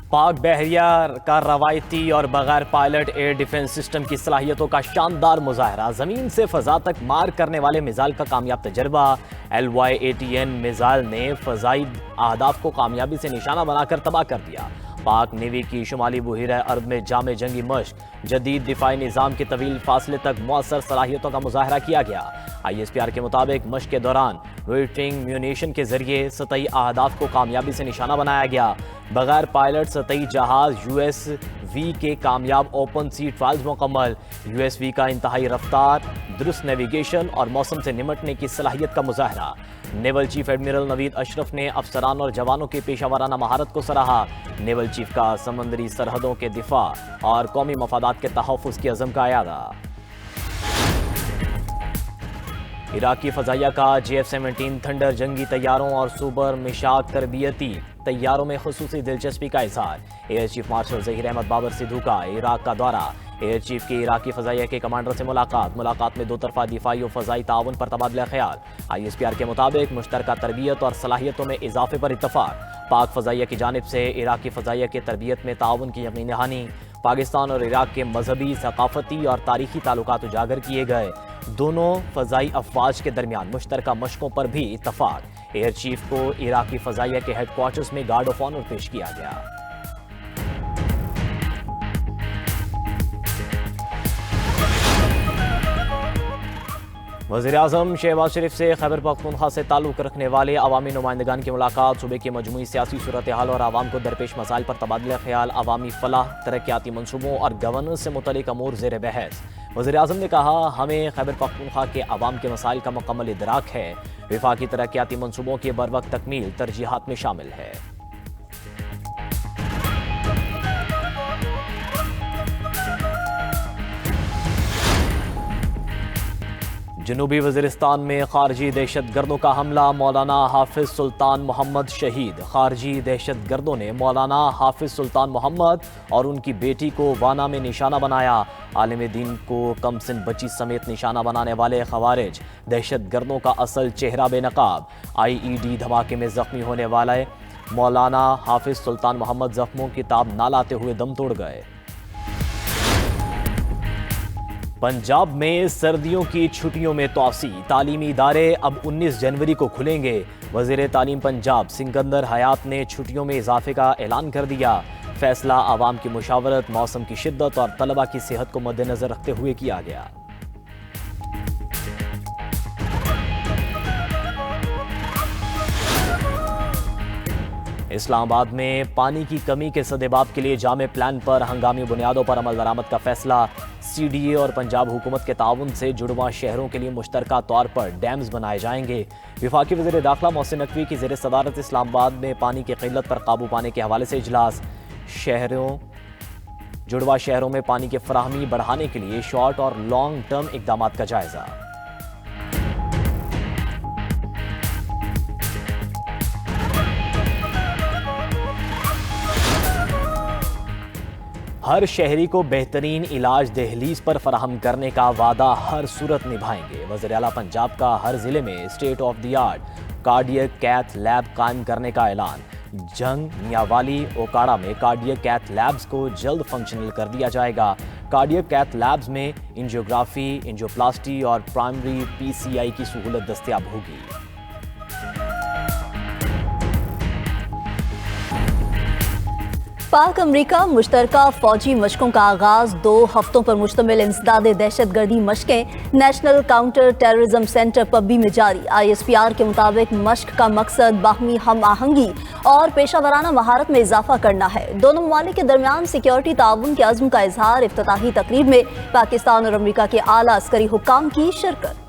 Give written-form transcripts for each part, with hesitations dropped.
पाक बहरिया का रवायती और बगैर पायलट एयर डिफेंस सिस्टम की सलाहियतों का शानदार मुजाहरा। ज़मीन से फ़ज़ा तक मार करने वाले मिसाइल का कामयाब तजर्बा। LY-80N मिसाइल ने फ़ज़ाई अहदाफ को कामयाबी से निशाना बनाकर तबाह कर दिया। पाक नेवी की शुमाली बहरीन अरब में जामे जंगी मश्क, जदीद दिफाई निज़ाम के तवील फासले तक मौसर सलाहियतों का मुजाहरा किया गया। ISPR के मुताबिक मश्क के दौरान लोइटरिंग म्यूनिशन के जरिए सतही अहदाफ को कामयाबी से निशाना बनाया गया। बगैर पायलट सतही जहाज USV के कामयाब ओपन सी ट्रायल्स मुकम्मल। USV का इंतहाई रफ्तार, दुरुस्त नेविगेशन और मौसम से निमटने की सलाहियत का मुजाहरा। Naval chief admiral Naveed Ashraf ने अफसरान और जवानों की पेशा वाराना महारत को सराहा। नेवल चीफ का समंदरी सरहदों के दिफा और कौमी मफादात के तहफ़्फ़ुज़ की अज़म का अयादा। इराकी फ़ज़ाइया का JF-17 थंडर जंगी तैयारों और सुपर मिशाक तरबियती तैयारों में खुसूसी दिलचस्पी का इज़हार। Air chief marshal Zaheer Ahmed Babar Sidhu का इराक का दौरा। एयर चीफ की इराकी फ़ज़ाइया के कमांडर से मुलाकात में दो तरफ़ा दिफाई और फ़ज़ाई ताउन पर तबादला ख्याल। ISPR के मुताबिक मुश्तरका तरबियत और सलाहियतों में इजाफे पर इत्तफ़ाक़। पाक फ़ज़ाइया की जानिब से इराकी फ़ज़ाइया के तरबियत में ताउन की यकीन दहानी। पाकिस्तान और इराक के मजहबी, सकाफती और तारीखी ताल्लुकात उजागर किए गए। दोनों फ़ज़ाई अफवाज के दरमियान मुश्तरका मशकों पर भी इत्तफ़ाक़। एयर चीफ को इराकी फ़ज़ाइया के हेडक्वार्टर्स में गार्ड ऑफ ऑनर पेश किया गया। वज़ीर-ए-आज़म शहबाज शरीफ से खैबर पख्तूनख्वा से ताल्लुक़ रखने वाले अवामी नुमाइंदगान की मुलाकात। सूबे की मजमूई सियासी सूरत हाल और आवाम को दरपेश मसाइल पर तबादला ख्याल। अवामी फलाह, तरक्याती मनसूबों और गवर्नेंस से मुतल्लिक़ अमूर ज़ेर बहस। वज़ीर-ए-आज़म ने कहा, हमें खैबर पख्तूनख्वा के अवाम के मसाइल का मुकम्मल इदराक है। वफाकी तरक्याती मनसूबों की बरवक्त तकमील तरजीहात में शामिल है। जनूबी वज़ीरिस्तान में खारजी दहशत गर्दों का हमला। मौलाना हाफिज सुल्तान मोहम्मद शहीद। खारजी दहशत गर्दों ने मौलाना हाफिज सुल्तान मोहम्मद और उनकी बेटी को वाना में निशाना बनाया। आलिम दीन को कमसिन बच्ची समेत निशाना बनाने वाले खवारिज दहशत गर्दों का असल चेहरा बेनकाब। IED धमाके में जख्मी होने वाले मौलाना हाफिज सुल्तान मोहम्मद जख्मों की ताब ना लाते हुए दम तोड़ गए। पंजाब में सर्दियों की छुट्टियों में तोसी। तालीमी इदारे अब 19 जनवरी को खुलेंगे। वज़ीर तालीम पंजाब सिकंदर हयात ने छुट्टियों में इजाफे का ऐलान कर दिया। फैसला आवाम की मुशावरत, मौसम की शिद्दत और तलबा की सेहत को मद्देनजर रखते हुए किया गया। इस्लामाबाद में पानी की कमी के सदेबाब के लिए जामे प्लान पर हंगामी बुनियादों पर अमल दरामद का फैसला। CDA और पंजाब हुकूमत के ताउन से जुड़वा शहरों के लिए मुश्तरका तौर पर डैम्स बनाए जाएंगे। वफाकी वज़ीर दाखिला मोहसिन नकवी की ज़ेर सदारत इस्लामाबाद में पानी की किल्लत पर काबू पाने के हवाले से इजलास। जुड़वा शहरों में पानी की फराहमी बढ़ाने के लिए शॉर्ट और लॉन्ग टर्म इकदाम का जायजा। हर शहरी को बेहतरीन इलाज दहलीज पर फराहम करने का वादा हर सूरत निभाएंगे। वज़ीर आला पंजाब का हर जिले में state of the art cardiac cath lab कायम करने का ऐलान। जंग, मियावाली, ओकाड़ा में कार्डियक कैथ लैब्स को जल्द फंक्शनल कर दिया जाएगा। कार्डियक कैथ लैब्स में एंजियोग्राफी, एंजियोप्लास्टी और प्राइमरी PCI की सहूलत दस्तयाब होगी। पाक अमरीका मुश्तरका फौजी मशकों का आगाज। 2 हफ्तों पर मुश्तमिल इंसदाद दहशत गर्दी मशकें नेशनल काउंटर टेररिज्म सेंटर पब्बी में जारी। ISPR के मुताबिक मश्क का मकसद बाहमी हम आहंगी और पेशा वराना महारत में इजाफा करना है। दोनों ममालिक के दरमियान सिक्योरिटी ताउन के अज़्म का इजहार। इफ्तिताही तकरीब में पाकिस्तान और अमरीका के आला अस्करी हुक्काम की शिरकत।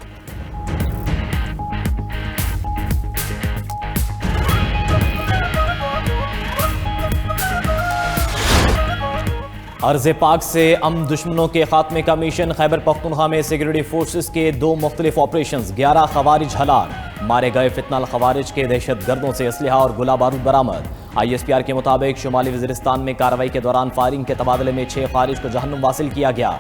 अर्ज़ पाक से दुश्मनों के खात्मे का मिशन। खैबर पख्तूनख्वा में सिक्योरिटी फोर्सेस के 2 मुख्तलिफ ऑपरेशंस। 11 खवारिज हलाक। मारे गए फितनाल खवारिज के दहशत गर्दों से असलहा और गोला बारूद बरामद। ISPR के मुताबिक शुमाली वज़ीरिस्तान में कार्रवाई के दौरान फायरिंग के तबादले में 6 खवारिज को जहन्नुम वासिल किया गया।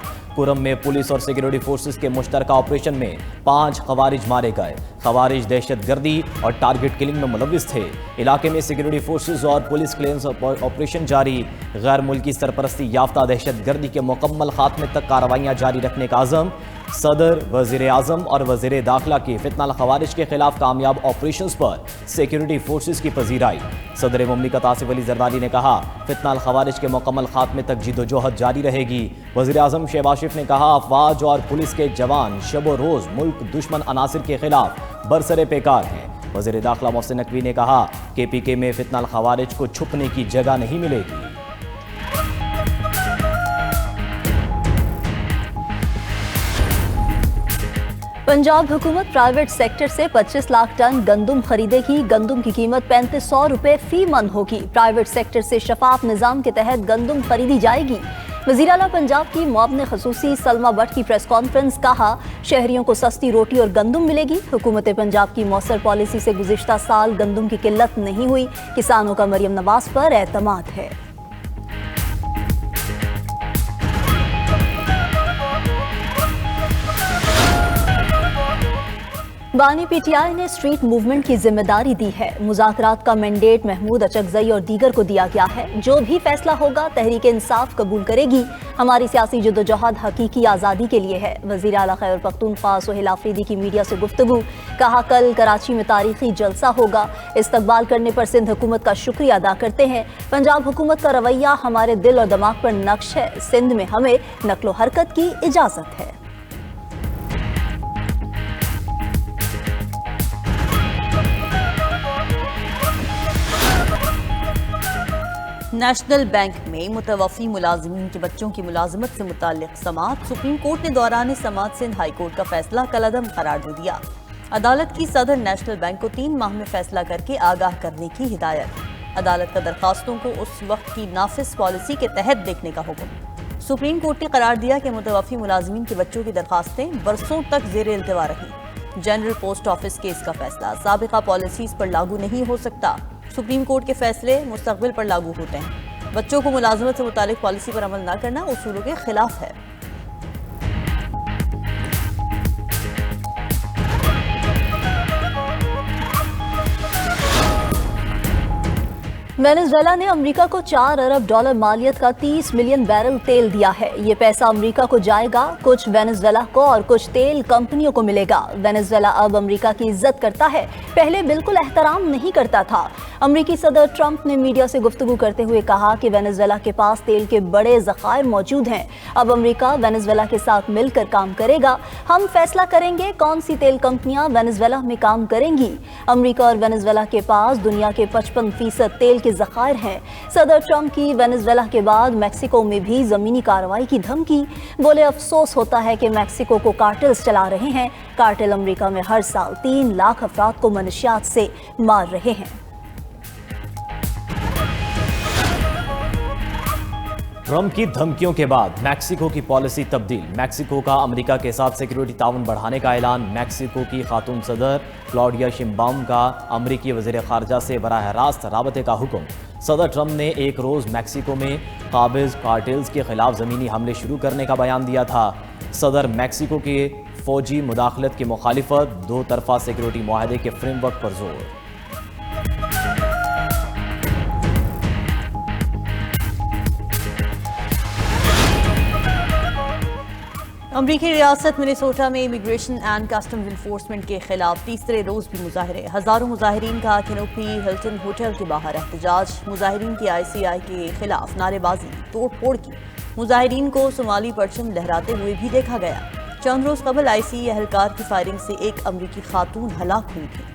कुरम में पुलिस और सिक्योरिटी फोर्सेस के मुश्तरका ऑपरेशन में 5 खवारिज मारे गए। खवारिज दहशतगर्दी और टारगेट किलिंग में मुलविस थे। इलाके में सिक्योरिटी फोर्सेस और पुलिस क्लियरेंस ऑपरेशन जारी। गैर मुल्की सरपरस्ती याफ्ता दहशतगर्दी के मुकम्मल खात्मे तक कार्रवाइयाँ जारी रखने का अज़म। सदर, वज़ीर आज़म और वज़ीर दाखिला की फितनाल खवारिज के खिलाफ कामयाब ऑपरेशंस पर सिक्योरिटी फोर्सेस की पजीराई। सदर मुमलिकत आसिफ अली जरदारी ने कहा, फितनाल खवारिज के मुकम्मल खात्मे तक जिदोजहद जारी रहेगी। वज़ीर आज़म शहबाज शरीफ ने कहा, अफवाज और पुलिस के जवान शब रोज़ मुल्क दुश्मन अनासिर के खिलाफ बरसरे पेकार हैं। वज़ीर दाखिला मोहसिन नकवी ने कहा, KPK में फितनाल खवारिज को छुपने की जगह नहीं मिलेगी। पंजाब हुकूमत प्राइवेट सेक्टर से 25 लाख टन गंदुम खरीदेगी। गंदुम की कीमत 3500 रुपए फी मन होगी। प्राइवेट सेक्टर से शफाफ निजाम के तहत गंदुम खरीदी जाएगी। वज़ीर आला पंजाब की मुआविन खसूसी सलमा भट्ट की प्रेस कॉन्फ्रेंस, कहा, शहरियों को सस्ती रोटी और गंदुम मिलेगी। हुकूमत पंजाब की मौसर पॉलिसी से गुज़िश्ता साल गंदुम की किल्लत नहीं हुई। किसानों का मरियम नवाज पर एतमाद है। बानी PTI ने स्ट्रीट मूवमेंट की जिम्मेदारी दी है। मुज़ाकरात का मैंडेट महमूद अचकजई और दीगर को दिया गया है। जो भी फैसला होगा तहरीक इंसाफ कबूल करेगी। हमारी सियासी जद्दोजहद हकीकी आज़ादी के लिए है। वज़ीर आला खैबर पख्तूनख्वा सोहेल आफरीदी की मीडिया से गुफ्तगू, कहा, कल कराची में तारीखी जलसा होगा। इस्तकबाल करने पर सिंध हुकूमत का शुक्रिया अदा करते हैं। पंजाब हुकूमत का रवैया हमारे दिल और दिमाग पर नक्श है। सिंध में हमें नक्लो हरकत की इजाज़त है। नेशनल बैंक में मुतवफ़ी मुलाजिमीन के बच्चों की मुलाजमत से मुताल्लिक़ समाअत। सुप्रीम कोर्ट ने दौरान समाअत सिंध हाई कोर्ट का फैसला कलअदम करार दे दिया। अदालत की सदर नेशनल बैंक को 3 माह में फैसला करके आगाह करने की हिदायत। अदालत का दरखास्तों को उस वक्त की नाफिज पॉलिसी के तहत देखने का हुक्म। सुप्रीम कोर्ट ने करार दिया कि मुतवफ़ी मुलाजिमीन के बच्चों की दरखास्तें बरसों तक ज़ेर इल्तिवा रहीं। जनरल पोस्ट ऑफिस केस का फैसला साबिका पॉलिसीज पर लागू नहीं हो सकता। सुप्रीम कोर्ट के फैसले मुस्तकबिल पर लागू होते हैं। बच्चों को मुलाजमत से मुतालिक पॉलिसी पर अमल न करना उसूलों के खिलाफ है। वेनेजुएला ने अमेरिका को 4 अरब डॉलर मालियत का 30 मिलियन बैरल तेल दिया है। ये पैसा अमेरिका को जाएगा, कुछ वेनेजुएला को और कुछ तेल कंपनियों को मिलेगा। वेनेजुएला अब अमेरिका की इज्जत करता है, पहले बिल्कुल एहतराम नहीं करता था। अमेरिकी सदर ट्रंप ने मीडिया से गुफ्तगू करते हुए कहा कि वेनेजुएला के पास तेल के बड़े ज़खायर मौजूद हैं। अब अमेरिका वेनेजुएला के साथ मिलकर काम करेगा। हम फैसला करेंगे कौन सी तेल कंपनियां वेनेजुएला में काम करेंगी। अमेरिका और वेनेजुएला के पास दुनिया के 55% तेल के ज़खायर हैं। सदर ट्रंप की वेनेजुएला के बाद मैक्सिको में भी ज़मीनी कार्रवाई की धमकी। बोले, अफसोस होता है कि मैक्सिको को कार्टेल्स चला रहे हैं। कार्टेल अमेरिका में हर साल 3 लाख अफराद को मनशियात से मार रहे हैं। ट्रंप की धमकियों के बाद मैक्सिको की पॉलिसी तब्दील। मैक्सिको का अमेरिका के साथ सिक्योरिटी ताउन बढ़ाने का ऐलान। मैक्सिको की खातून सदर क्लॉडिया शिम्बाम का अमेरिकी वज़ीर ख़ारजा से बराह रास्त राबते का हुक्म। सदर ट्रंप ने एक रोज़ मैक्सिको में काबिज कार्टेल्स के खिलाफ ज़मीनी हमले शुरू करने का बयान दिया था। सदर मैक्सिको के फ़ौजी मुदाखलत की मुखालिफत, 2 तरफ़ा सिक्योरिटी मुआहदे के फ्रेमवर्क पर जोर। अमरीकी रियासत मिनेसोटा में इमिग्रेशन एंड कस्टम्स इन्फोर्समेंट के खिलाफ तीसरे रोज भी मुजाहरे। हजारों मुजाहिरीन का कैनोपी हिल्टन होटल के बाहर एहतजाज। मुजाहिरीन की ICI के खिलाफ नारेबाजी, तोड़ फोड़ की। मुजाहिरीन को सोमाली परचम लहराते हुए भी देखा गया। चंद रोज कबल ICE एहलकार की फायरिंग से एक अमरीकी खातून हलाक हुई थी।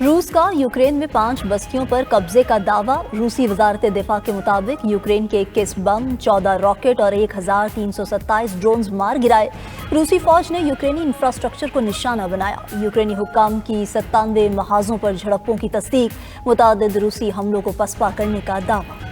रूस का यूक्रेन में 5 बस्तियों पर कब्जे का दावा। रूसी वजारत दिफा के मुताबिक यूक्रेन के 21 बम, 14 रॉकेट और 1327 ड्रोन्स मार गिराए। रूसी फौज ने यूक्रेनी इंफ्रास्ट्रक्चर को निशाना बनाया। यूक्रेनी हुक्काम की 97 महाजों पर झड़पों की तस्दीक। मुतादिद रूसी हमलों को पसपा करने का दावा।